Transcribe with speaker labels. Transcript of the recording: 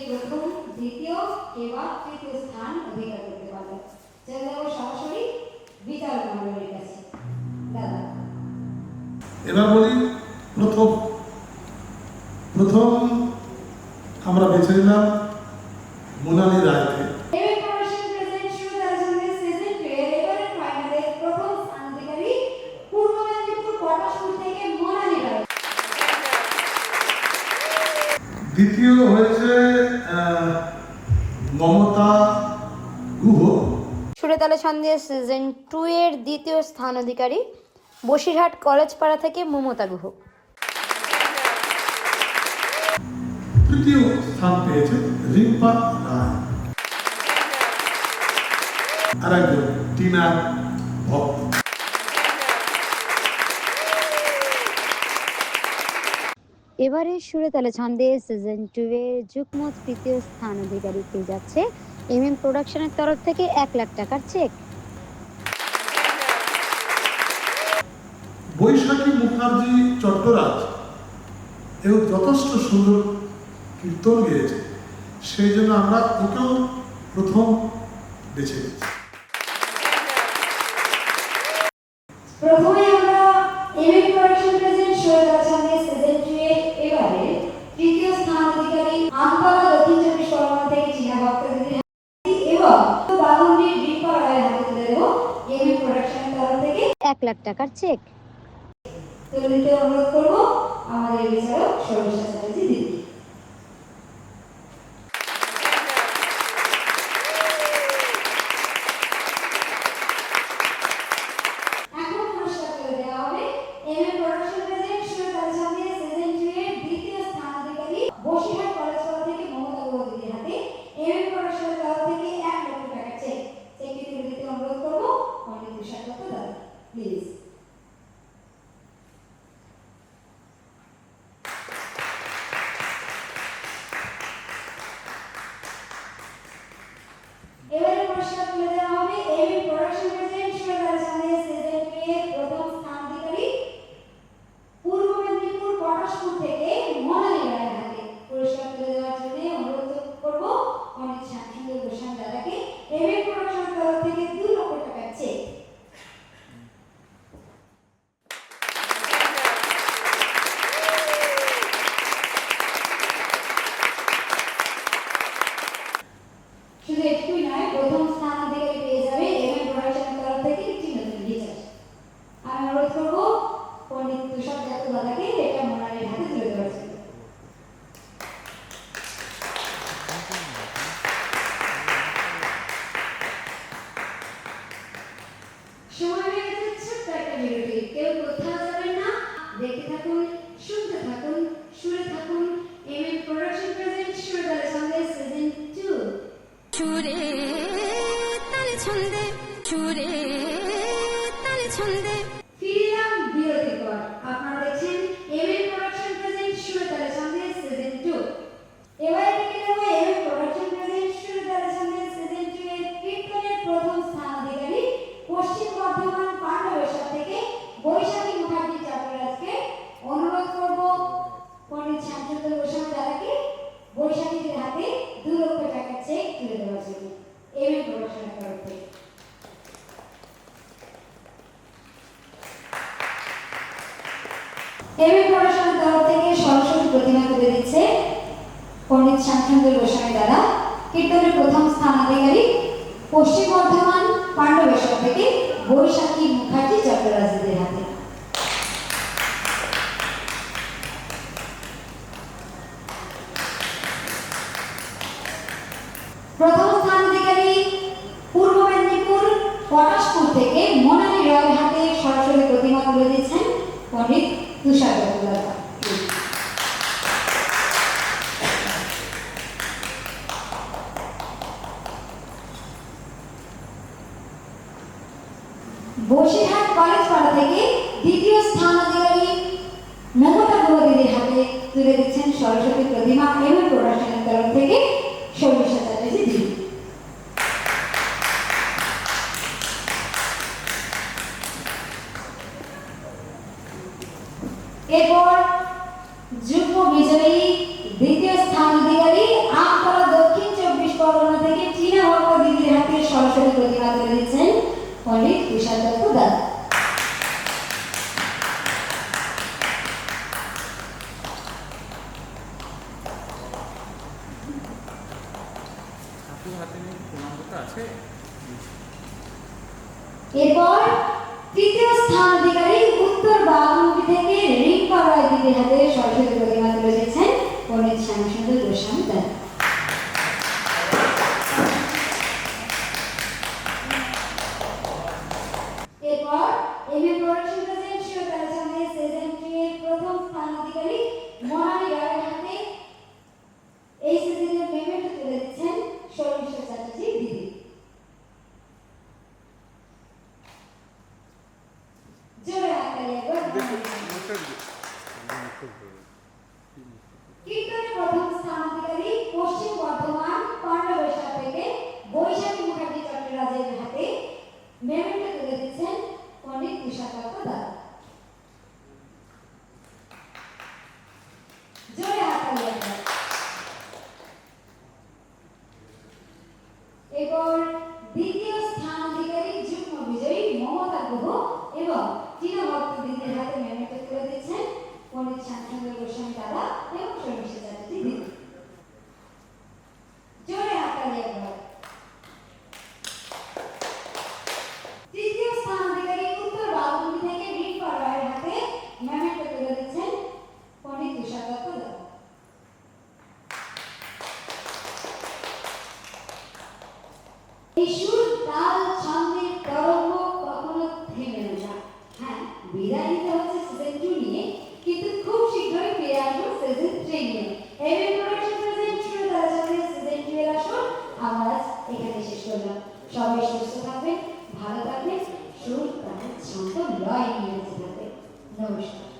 Speaker 1: প্রথম, দ্বিতীয় এবার তৃতীয় স্থান অধিকার করতে পারল। চলে যাব সরাসরি বিচারক মণ্ডলীর কাছে। দাদা
Speaker 2: এবার বলি প্রথম আমরা বেছে নিলাম মোনালি রায়কে। দ্বিতীয় হয়েছে মমতা গুহ।
Speaker 3: সুরেতালে ছন্দে সিজন 2 এর দ্বিতীয় স্থান অধিকারী বসিরহাট কলেজ পাড়া থেকে মমতা গুহ।
Speaker 2: তৃতীয় স্থান পেয়েছে রিম্পা রায়। আর একজন টিনা ভক্ত।
Speaker 3: এবারে সুরেতালে ছন্দে সিজন 2 এর যুগ্ম তৃতীয় স্থান অধিকারী পেয়ে যাচ্ছে MM প্রোডাকশনের তরফ থেকে 1 লাখ টাকার চেক।
Speaker 2: বৈশাখী মুখার্জি চট্টরাজ এও যথেষ্ট সুন্দর কীর্তন গেয়েছে, সেই জন্য আমরা ওকেও প্রথম বেছে নিয়েছি।
Speaker 1: প্রথমে আমরা MM প্রোডাকশন প্রেজেন্ট সুরেতালে ছন্দে সিজন 2 এর এবারে তৃতীয় স্থান অধিকারী আমতলা দক্ষিণ 24 পরগনা থেকে চীনা ভক্ত দিদি এবং বাগুন্ডির রিম্পা রায়ের হাতে তুলে দেব MM প্রোডাকশনের তরফ থেকে
Speaker 3: 1 লাখ টাকার চেক।
Speaker 1: তুলে দিতে অনুরোধ করব আমাদের বিচারক সর্বশেষ চ্যাটার্জি দিদি। এখন পুরস্কার তুলে দেওয়া হবে MM প্রোডাকশন প্রেজেন্ট সুরেতালে ছন্দে সিজন 2 এর দ্বিতীয় স্থান অধিকারী বসিরহাট কলেজ পাড়া থেকে মমতা গুহ দিদির হাতে MM প্রোডাকশনের তরফ থেকে 1 লক্ষ টাকার চেক। চেকটি তুলে দিতে অনুরোধ করব পণ্ডিত তুষার দত্ত দাদা, প্লিজ। এবারে পুরস্কার তুলে দেওয়া হবে MM প্রোডাকশন প্রেজেন্ট সুরেতালে ছন্দে সিজন 2 এর প্রথম স্থান অধিকারী পূর্ব মেদিনীপুর পটাশপুর থেকে মোনালি রায়ের হাতে। পুরস্কার তুলে দেওয়ার জন্য অনুরোধ করব পণ্ডিত শান্তনু গোস্বামী দাদাকে MM প্রোডাকশনের তরফ থেকে 2 লক্ষ টাকার চেক। শুধু একটুই নয়, প্রথম স্থান অধিকারী পেয়ে যাবে MM প্রোডাকশনের তরফ থেকে একটি নতুন রিচার্জ। আমি অনুরোধ করব পণ্ডিত তুষার দত্ত দাদাকে এটা মোনালির হাতে তুলে দেওয়ার জন্য। সময় হয়ে গেছে ছোট্ট একটা বিরতি। কেউ কোথাও যাবেন না, দেখতে থাকুন, শুনতে থাকুন, সুরে থাকুন MM প্রোডাকশন প্রেজেন্ট সুরেতালে ছন্দে সিজন 2।
Speaker 4: সুরে তালে ছন্দে, সুরে তালে ছন্দে।
Speaker 1: ফিরলাম বিরতির পর। আপনারা দেখছেন MM প্রোডাকশন প্রেজেন্ট সুরেতালে ছন্দে সিজন 2। এবারে দেখে নেব MM প্রোডাকশন প্রেজেন্ট সুরেতালে ছন্দে সিজন 2 এর কীর্তনের প্রথম স্থান অধিকারী পশ্চিম বর্ধমান পাণ্ডবেশ্বর থেকে বৈশাখী মুখার্জি চট্টরাজকে। অনুরোধ করব পণ্ডিত শান্তনু গোস্বামী দাদাকে বৈশাখীদের হাতে 2 লক্ষ টাকার চেক তুলে দেওয়ার জন্য MM প্রোডাকশনের তরফ থেকে। MM প্রোডাকশনের তরফ থেকে সরস্বতী প্রতিমা তুলে দিচ্ছে পণ্ডিত শান্তনু গোস্বামী দাদা। কীর্তনের প্রথম স্থান অধিকারী পশ্চিম বর্ধমান পাণ্ডবেশ্বর থেকে বৈশাখী মুখার্জি চট্টরাজদের হাতে। প্রথম স্থান অধিকারী পূর্ব মেদিনীপুর পটাশপুর থেকে মোনালি রায়ের হাতে সরস্বতী প্রতিমা তুলে দিচ্ছেন পণ্ডিত তুষার দত্ত দাদা। বসিরহাট কলেজ পাড়া থেকে দ্বিতীয় স্থান অধিকারী মমতা গুহ দিদির হাতে তুলে দিচ্ছেন সরস্বতী প্রতিমা MM প্রোডাকশনের তরফ থেকে সর্বশেষ চ্যাটার্জি দিদি। এরপর যুগ্ম বিজয়ী দ্বিতীয় স্থান অধিকারী আমতলা পণ্ডিত তুষার দত্ত দাদা। এরপর তৃতীয় স্থান অধিকারী উত্তর বামুখী থেকে রিম্পা রায় দিদির হাতে সরস্বতী প্রতিমা তুলে দিচ্ছেন পণ্ডিত শ্যামসুন্দর গোস্বামী দাদা। এরপর এমএ প্রোডাকশন প্রেজেন্ট শিরোতারা সামনে সিজন 2 এর প্রথম স্থান অধিকারী মনালি রায়ের হাতে এই সিজনের মেমেন্টো তুলে দিচ্ছেন শর্মিষ্ঠা চ্যাটার্জি দিদি। জোরে হাততালি একবার কীর্তনের প্রথম স্থান অধিকারী পশ্চিম বর্ধমান পাণ্ডবেশ্বর থেকে বৈশাখী মুখার্জি চট্টরাজের হাতে মেমেন্টো তুলে দিচ্ছেন পণ্ডিত তুষার দত্ত দাদা। জোরে হাততালি একবার। এরপর দ্বিতীয় স্থান অধিকারী যুগ্ম বিজয়ী মমতা গুহ এবং টিনা ভক্ত দিদির হাতে মেমেন্টো তুলে দিচ্ছেন পণ্ডিত শ্যামসুন্দর গোস্বামী দাদা এবং শর্মিষ্ঠা চ্যাটার্জি দিদি। জোরে হাততালি একবার। তৃতীয় স্থান অধিকারী উত্তর বামুখী থেকে রিম্পা রায়ের হাতে মেমেন্টো তুলে দিচ্ছেন পণ্ডিত তুষার দত্ত দাদা। এই সুর তাল ছন্দের তরঙ্গ কখনো থেমে না। হ্যাঁ, বিদায় নিতে হচ্ছে সিজন 2 নিয়ে, কিন্তু খুব শীঘ্রই ফিরে আসবো সিজন 3 নিয়ে। এমএ প্রোডাকশন প্রেজেন্ট শিরোতারা সামনে সিজন 2 এর আসর আমরা এখানে শেষ করলাম। সবাই সুস্থ থাকবেন, ভালো থাকবেন, সুর তাল ছন্দ লয় নিয়ে বেঁচে থাকবেন। নমস্কার।